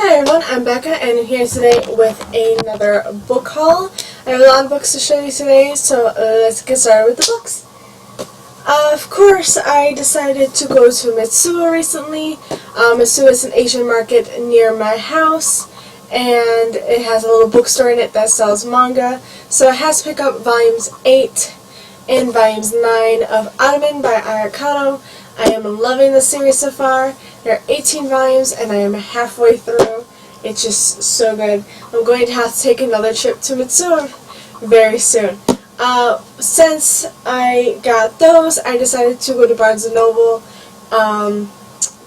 Hi everyone, I'm Becca and I'm here today with another book haul. I have a lot of books to show you today, so let's get started with the books. Of course, I decided to go to Mitsuwa recently. Mitsuwa is an Asian market near my house, and it has a little bookstore in it that sells manga. So I had to pick up volumes 8 and volumes 9 of Ottoman by Ayakato. I am loving the series so far. There are 18 volumes and I am halfway through. It's just so good. I'm going to have to take another trip to Mitsuwa very soon. Since I got those, I decided to go to Barnes & Noble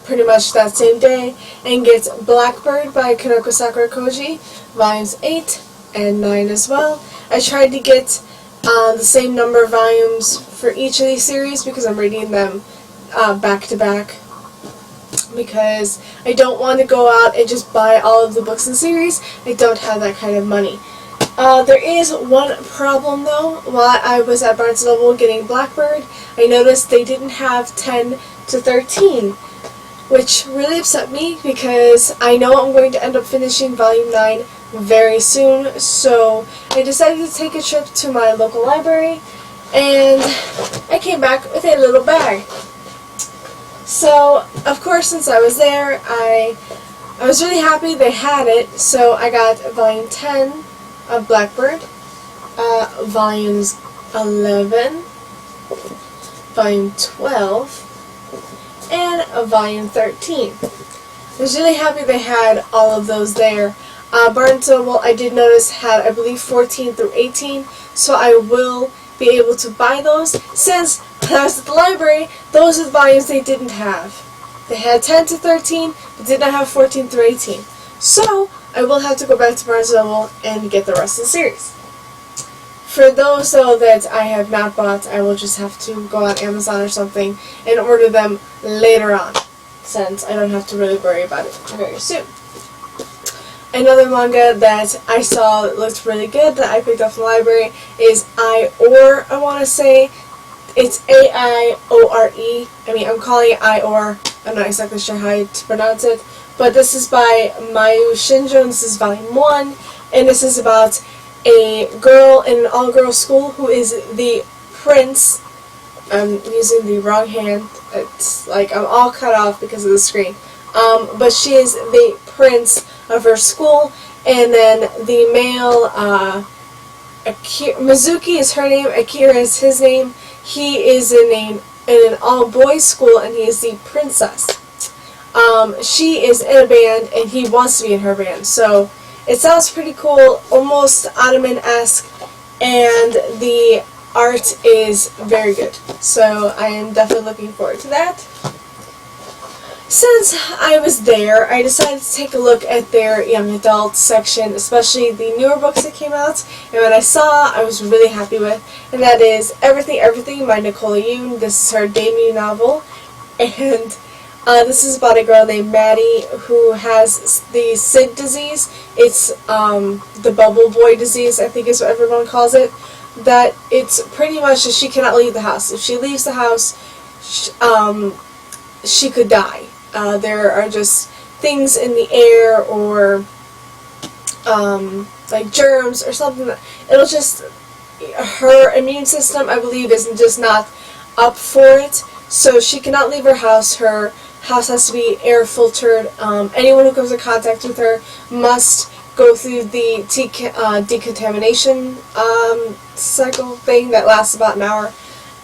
pretty much that same day and get Blackbird by Kanoko Sakura Koji, volumes 8 and 9 as well. I tried to get the same number of volumes for each of these series because I'm reading them back to back, because I don't want to go out and just buy all of the books in series. I don't have that kind of money. There is one problem though. While I was at Barnes & Noble getting Blackbird, I noticed they didn't have 10 to 13, which really upset me because I know I'm going to end up finishing volume 9 very soon. So I decided to take a trip to my local library and I came back with a little bag. So, of course, since I was there, I was really happy they had it, so I got volume 10 of Blackbird, volumes 11, volume 12, and volume 13. I was really happy they had all of those there. Barnes & Noble, I did notice, had, I believe, 14 through 18, so I will be able to buy those, since when I was at the library, those are the volumes they didn't have. They had 10 to 13, but did not have 14 through 18. So, I will have to go back to Barnes & Noble and get the rest of the series. For those, though, that I have not bought, I will just have to go on Amazon or something and order them later on, since I don't have to really worry about it very soon. Another manga that I saw that looked really good that I picked up from the library is I-OR, I want to say. It's A-I-O-R-E. I mean, I'm calling it I-OR. I'm not exactly sure how to pronounce it. But this is by Mayu Shinjo. This is volume 1. And this is about a girl in an all-girls school who is the prince. I'm using the wrong hand. It's like I'm all cut off because of the screen. But she is the prince of her school. And then the male, Mizuki is her name, Akira is his name. He is in an all-boys school, and he is the princess. She is in a band, and he wants to be in her band. So it sounds pretty cool, almost Ottoman-esque, and the art is very good. So I am definitely looking forward to that. Since I was there, I decided to take a look at their young adult section, especially the newer books that came out, and what I saw I was really happy with, and that is Everything Everything by Nicola Yoon. This is her debut novel, and this is about a girl named Maddie who has the SID disease. It's the bubble boy disease, I think is what everyone calls it. That it's pretty much that she cannot leave the house. If she leaves the house, she could die. There are just things in the air or like germs or something that it'll just, her immune system, I believe, is just not up for it. So she cannot leave her house. Her house has to be air filtered. Anyone who comes in contact with her must go through the decontamination cycle thing that lasts about an hour.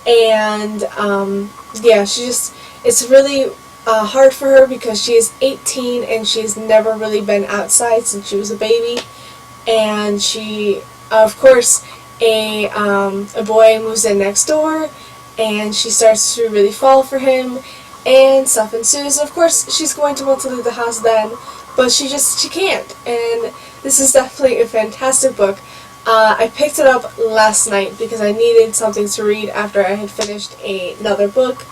And yeah, it's really hard for her because she is 18 and she's never really been outside since she was a baby. And she, of course, a boy moves in next door and she starts to really fall for him and stuff ensues. Of course, she's going to want to leave the house then, but she can't. And this is definitely a fantastic book. I picked it up last night because I needed something to read after I had finished another book.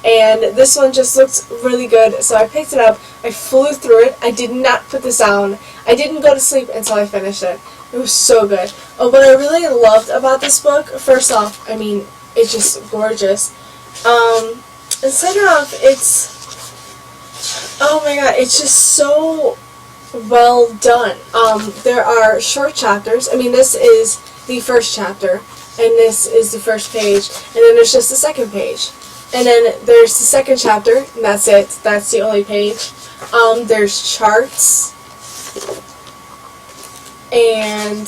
And this one just looked really good, so I picked it up. I flew through it. I did not put this down. I didn't go to sleep until I finished it. It was so good. Oh, what I really loved about this book, first off, I mean, it's just gorgeous. And second off, oh my god, it's just so well done. There are short chapters. I mean, this is the first chapter, and this is the first page, and then there's just the second page. And then there's the second chapter, and that's it. That's the only page. There's charts, and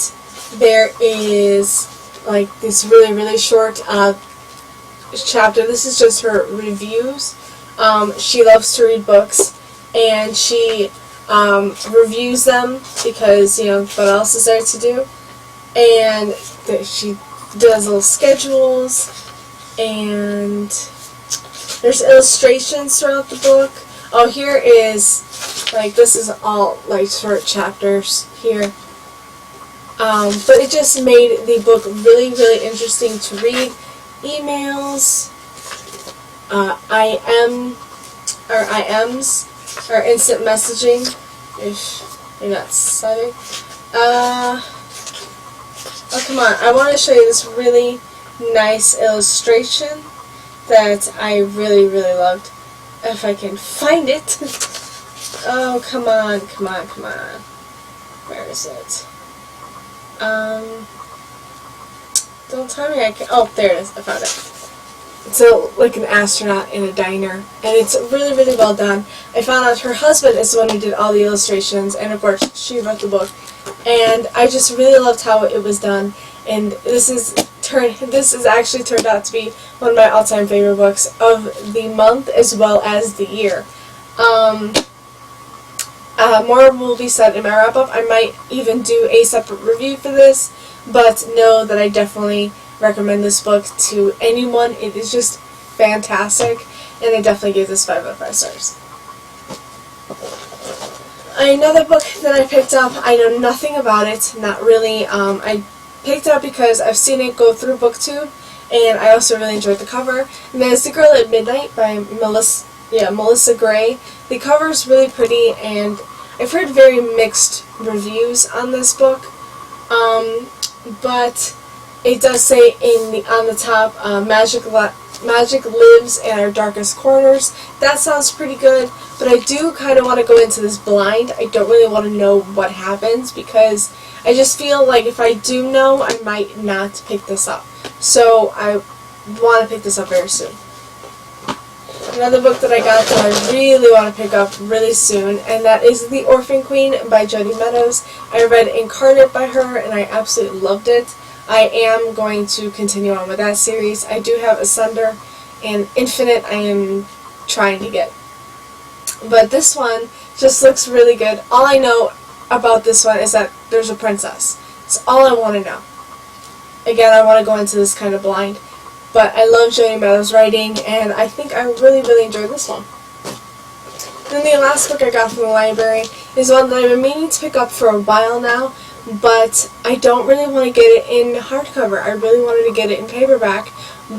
there is like this really, really short chapter. This is just her reviews. She loves to read books, and she reviews them because, you know, what else is there to do? And she does little schedules, and there's illustrations throughout the book. Oh, here is, like, this is all, like, short chapters here. But it just made the book really, really interesting to read. Emails, IMs, or instant messaging, if you're not savvy. Oh, come on, I want to show you this really nice illustration that I really, really loved. If I can find it. Oh, come on. Where is it? Don't tell me I can. Oh, there it is. I found it. It's like an astronaut in a diner, and it's really, really well done. I found out her husband is the one who did all the illustrations, and of course she wrote the book. And I just really loved how it was done. And this is actually turned out to be one of my all-time favorite books of the month as well as the year. More will be said in my wrap-up. I might even do a separate review for this, but know that I definitely recommend this book to anyone. It is just fantastic, and I definitely give this 5 out of 5 stars. Another book that I picked up, I know nothing about it, not really. I picked it up because I've seen it go through BookTube, and I also really enjoyed the cover. And there's The Girl at Midnight by Melissa Gray. The cover is really pretty, and I've heard very mixed reviews on this book. But it does say on the top, magic lives in our darkest corners. That sounds pretty good, but I do kind of want to go into this blind. I don't really want to know what happens because I just feel like if I do know, I might not pick this up. So I want to pick this up very soon. Another book that I got that I really want to pick up really soon, and that is The Orphan Queen by Jodi Meadows. I read Incarnate by her, and I absolutely loved it. I am going to continue on with that series. I do have Ascender and Infinite I am trying to get. But this one just looks really good. All I know about this one is that there's a princess. That's all I want to know. Again, I want to go into this kind of blind. But I love Jodi Meadows' writing, and I think I really, really enjoyed this one. Then the last book I got from the library is one that I've been meaning to pick up for a while now, but I don't really want to get it in hardcover. I really wanted to get it in paperback,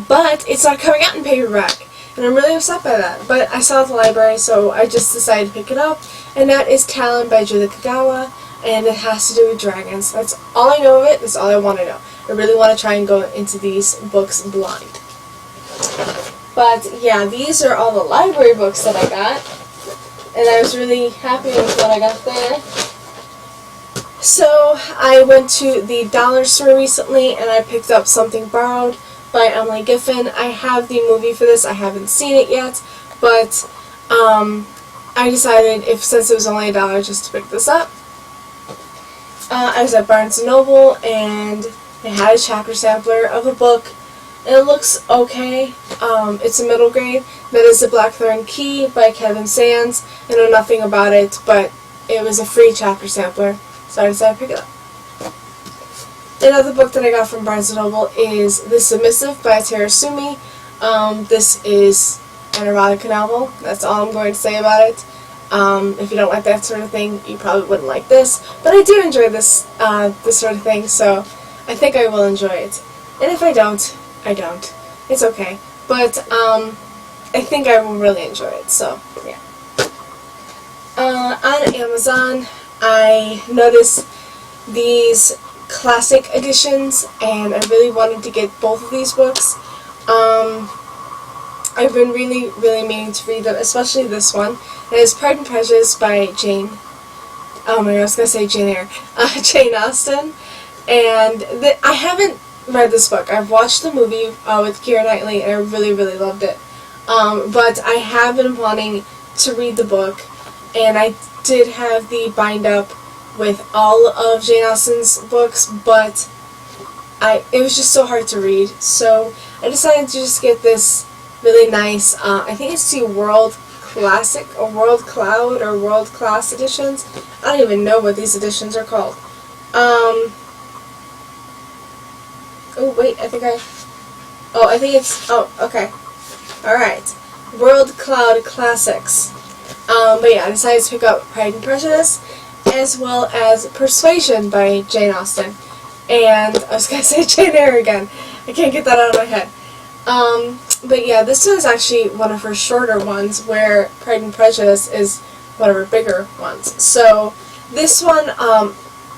but it's not coming out in paperback, and I'm really upset by that. But I saw it at the library, so I just decided to pick it up, and that is Talon by Judith Kagawa, and it has to do with dragons. That's all I know of it. That's all I want to know. I really want to try and go into these books blind. But yeah, these are all the library books that I got, and I was really happy with what I got there. So I went to the dollar store recently, and I picked up Something Borrowed by Emily Giffin. I have the movie for this. I haven't seen it yet, but I decided, since it was only $1, just to pick this up. I was at Barnes & Noble, and they had a chapter sampler of a book. It looks okay. It's a middle grade. That is The Blackthorn Key by Kevin Sands. I know nothing about it, but it was a free chapter sampler, so I decided to pick it up. Another book that I got from Barnes & Noble is The Submissive by Tara Sumi. This is an erotica novel. That's all I'm going to say about it. If you don't like that sort of thing, you probably wouldn't like this. But I do enjoy this sort of thing, so I think I will enjoy it. And if I don't, I don't. It's okay. But I think I will really enjoy it, so yeah. On Amazon, I noticed these classic editions, and I really wanted to get both of these books. I've been really, really meaning to read them, especially this one. It is Pride and Prejudice by Jane oh my god, I was gonna say Jane Eyre, Jane Austen, and I haven't read this book. I've watched the movie with Keira Knightley, and I really, really loved it. But I have been wanting to read the book, and I did have the bind up with all of Jane Austen's books, but it was just so hard to read, so I decided to just get this really nice, I think it's the World Classic, or World Cloud, or World Class editions. I don't even know what these editions are called. Oh wait, I think it's, okay. Alright. World Cloud Classics. But yeah, I decided to pick up Pride and Prejudice, as well as Persuasion by Jane Austen. And I was going to say Jane Eyre again. I can't get that out of my head. But yeah, this one is actually one of her shorter ones, where Pride and Prejudice is one of her bigger ones. So this one,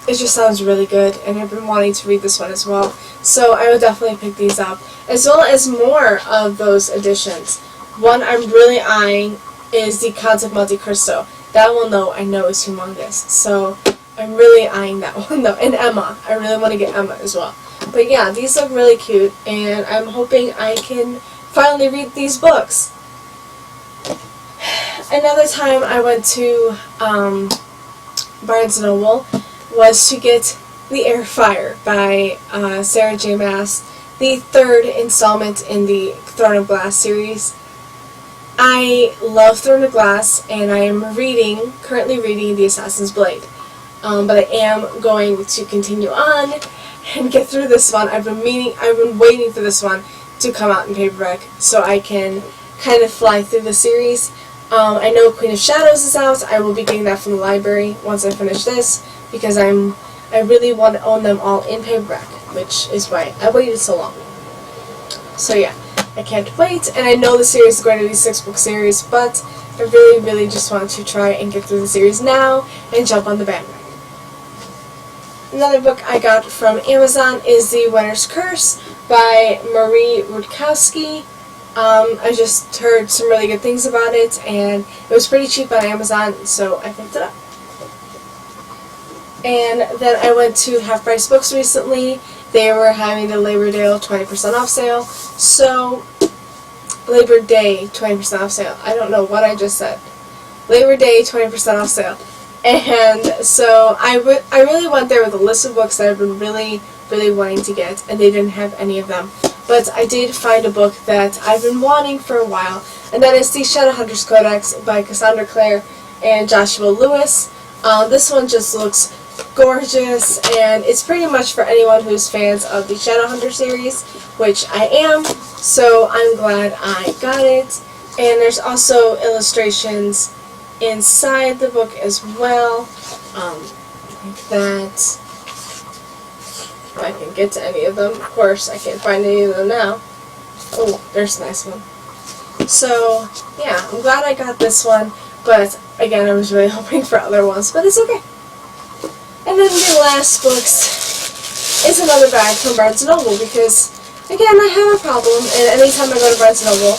it just sounds really good, and I've been wanting to read this one as well. So I will definitely pick these up, as well as more of those editions. One I'm really eyeing is the Count of Monte Cristo. That one, though, I know is humongous. So I'm really eyeing that one, though. And Emma. I really want to get Emma as well. But yeah, these look really cute, and I'm hoping I can finally read these books. Another time I went to Barnes & Noble was to get The Heir of Fire by Sarah J. Maas, the third installment in the Throne of Glass series. I love Throne of Glass, and I am currently reading The Assassin's Blade. But I am going to continue on and get through this one. I've been waiting for this one to come out in paperback so I can kind of fly through the series. I know Queen of Shadows is out. I will be getting that from the library once I finish this, because I really want to own them all in paperback, which is why I waited so long. So yeah, I can't wait, and I know the series is going to be a 6-book series, but I really, really just want to try and get through the series now and jump on the bandwagon. Another book I got from Amazon is The Winter's Curse by Marie Rudkowski. I just heard some really good things about it, and it was pretty cheap on Amazon, so I picked it up. And then I went to Half Price Books recently. They were having the Labor Day 20% off sale. So, Labor Day 20% off sale. I don't know what I just said. Labor Day 20% off sale. And so I really went there with a list of books that I've been really, really wanting to get, and they didn't have any of them. But I did find a book that I've been wanting for a while, and that is the Shadowhunters Codex by Cassandra Clare and Joshua Lewis. This one just looks gorgeous, and it's pretty much for anyone who's fans of the Shadowhunter series, which I am, so I'm glad I got it. And there's also illustrations inside the book as well, like that. If I can get to any of them. Of course, I can't find any of them now. Oh, there's a nice one. So, yeah, I'm glad I got this one, but again, I was really hoping for other ones, but it's okay. And then the last books is another bag from Barnes & Noble, because, again, I have a problem, and anytime I go to Barnes & Noble,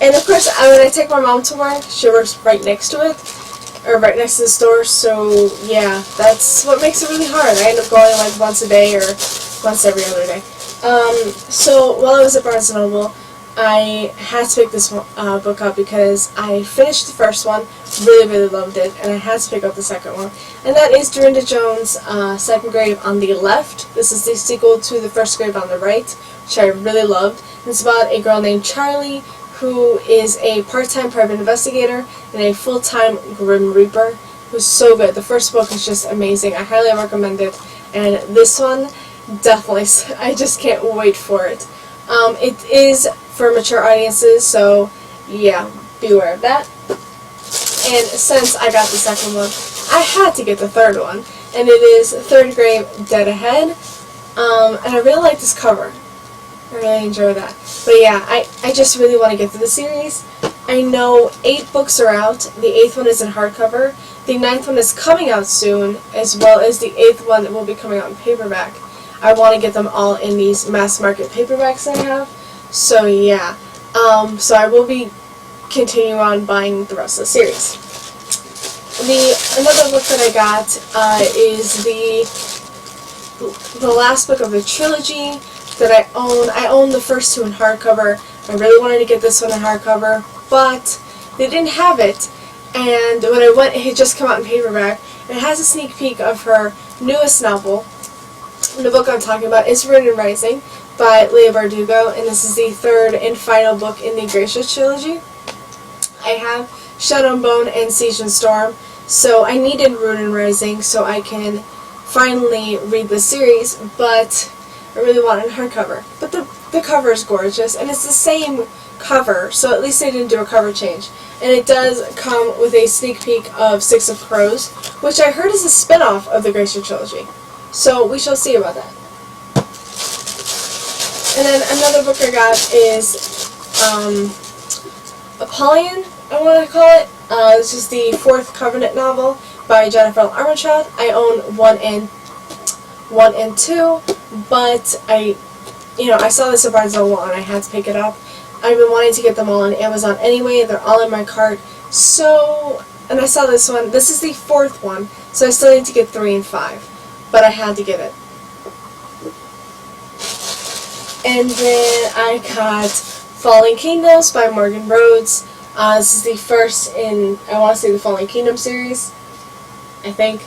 and of course, when I take my mom to work, she works right next to it, or right next to the store, so yeah, that's what makes it really hard. I end up going like once a day, or once every other day. So while I was at Barnes & Noble, I had to pick this book up because I finished the first one, really, really loved it, and I had to pick up the second one. And that is Dorinda Jones' Second Grave on the Left. This is the sequel to The First Grave on the Right, which I really loved. It's about a girl named Charlie, who is a part-time private investigator and a full-time Grim Reaper, who's so good. The first book is just amazing. I highly recommend it. And this one, definitely, I just can't wait for it. It is for mature audiences, so yeah, beware of that. And since I got the second one, I had to get the third one, and it is Third Grave Dead Ahead. And I really like this cover. I really enjoy that. But yeah, I just really want to get through the series. I know 8 books are out. The 8th one is in hardcover. The 9th one is coming out soon, as well as the 8th one that will be coming out in paperback. I want to get them all in these mass market paperbacks I have. So yeah. So I will be continuing on buying the rest of the series. Another book that I got is the last book of the trilogy that I own. I own the first two in hardcover. I really wanted to get this one in hardcover, but they didn't have it. And when I went, it had just come out in paperback. And it has a sneak peek of her newest novel. And the book I'm talking about is Ruin and Rising by Leigh Bardugo, and this is the third and final book in the Gracious trilogy. I have Shadow and Bone and Siege and Storm, so I needed Ruin and Rising so I can finally read the series, but I really want it in hardcover. But the cover is gorgeous, and it's the same cover, so at least they didn't do a cover change. And it does come with a sneak peek of Six of Crows, which I heard is a spin-off of the Gracious trilogy. So we shall see about that. And then another book I got is Apollyon, I want to call it. This is the fourth Covenant novel by Jennifer L. Armentrout. I own 1 and 2, but I saw this at Barnes & Noble and I had to pick it up. I've been wanting to get them all on Amazon anyway. They're all in my cart. So, and I saw this one. This is the fourth one, so I still need to get 3 and 5. But I had to get it. And then I got Fallen Kingdoms by Morgan Rhodes. This is the first in, I want to say, the Fallen Kingdom series, I think.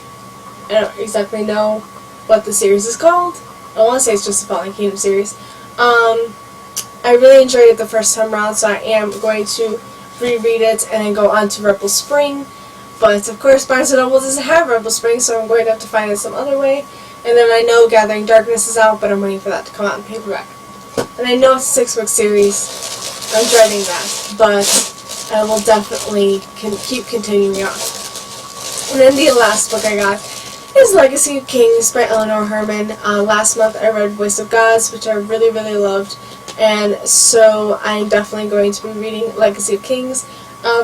I don't exactly know what the series is called. I want to say it's just the Fallen Kingdom series. I really enjoyed it the first time around, so I am going to reread it and then go on to Rebel Spring. But, of course, Barnes & Noble doesn't have Rebel Spring, so I'm going to have to find it some other way. And then I know Gathering Darkness is out, but I'm waiting for that to come out in paperback. And I know it's a 6-book series. I'm dreading that, but I will definitely keep continuing on. And then the last book I got is Legacy of Kings by Eleanor Herman. Last month I read Voice of Gods, which I really, really loved. And so I'm definitely going to be reading Legacy of Kings.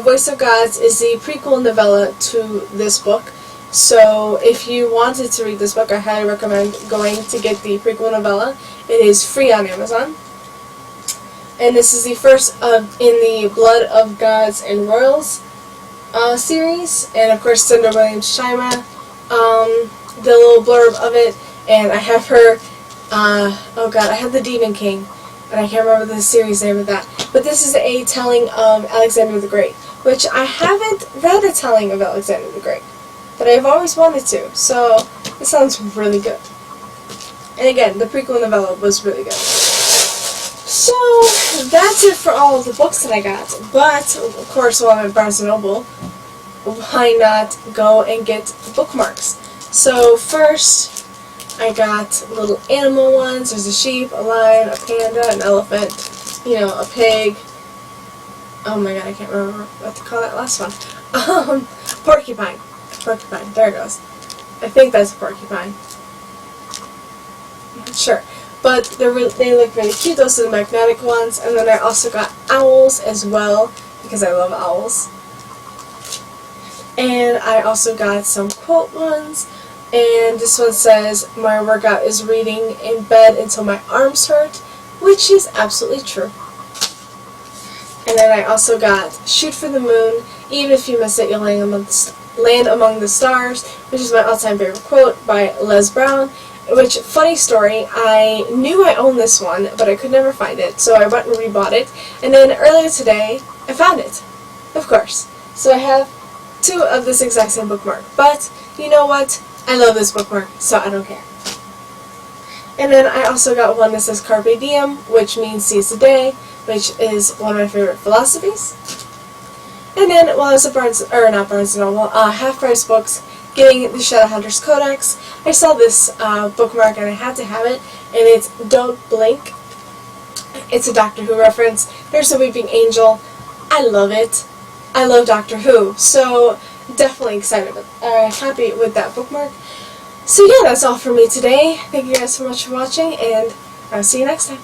Voice of Gods is the prequel novella to this book. So if you wanted to read this book, I highly recommend going to get the prequel novella. It is free on Amazon. And this is the first in the Blood of Gods and Royals series. And of course, Cinder Williams-Shima, the little blurb of it. And I have her, oh god, I have the Demon King. And I can't remember the series name of that. But this is a telling of Alexander the Great, which I haven't read a telling of Alexander the Great, but I've always wanted to, so it sounds really good. And again, the prequel novella was really good. So, that's it for all of the books that I got, but, of course, while I'm at Barnes & Noble, why not go and get bookmarks? So, first, I got little animal ones. There's a sheep, a lion, a panda, an elephant, a pig. Oh my god, I can't remember what to call that last one. Porcupine. Porcupine, there it goes. I think that's a porcupine. I'm not sure. But they look really cute. Those are the magnetic ones. And then I also got owls as well, because I love owls. And I also got some quote ones. And this one says, my workout is reading in bed until my arms hurt, which is absolutely true. And then I also got Shoot for the Moon, even if you miss it, you'll land among the stars, which is my all-time favorite quote by Les Brown. Which, funny story, I knew I owned this one, but I could never find it, so I went and rebought it. And then earlier today, I found it, of course. So I have 2 of this exact same bookmark. But, you know what? I love this bookmark, so I don't care. And then I also got one that says Carpe Diem, which means seize the day, which is one of my favorite philosophies. And then while I was at Half Price Books, getting the Shadowhunters Codex, I saw this bookmark and I had to have it, and it's Don't Blink. It's a Doctor Who reference. There's a Weeping Angel. I love it. I love Doctor Who, so definitely excited, happy with that bookmark. So yeah, that's all for me today. Thank you guys so much for watching, and I'll see you next time.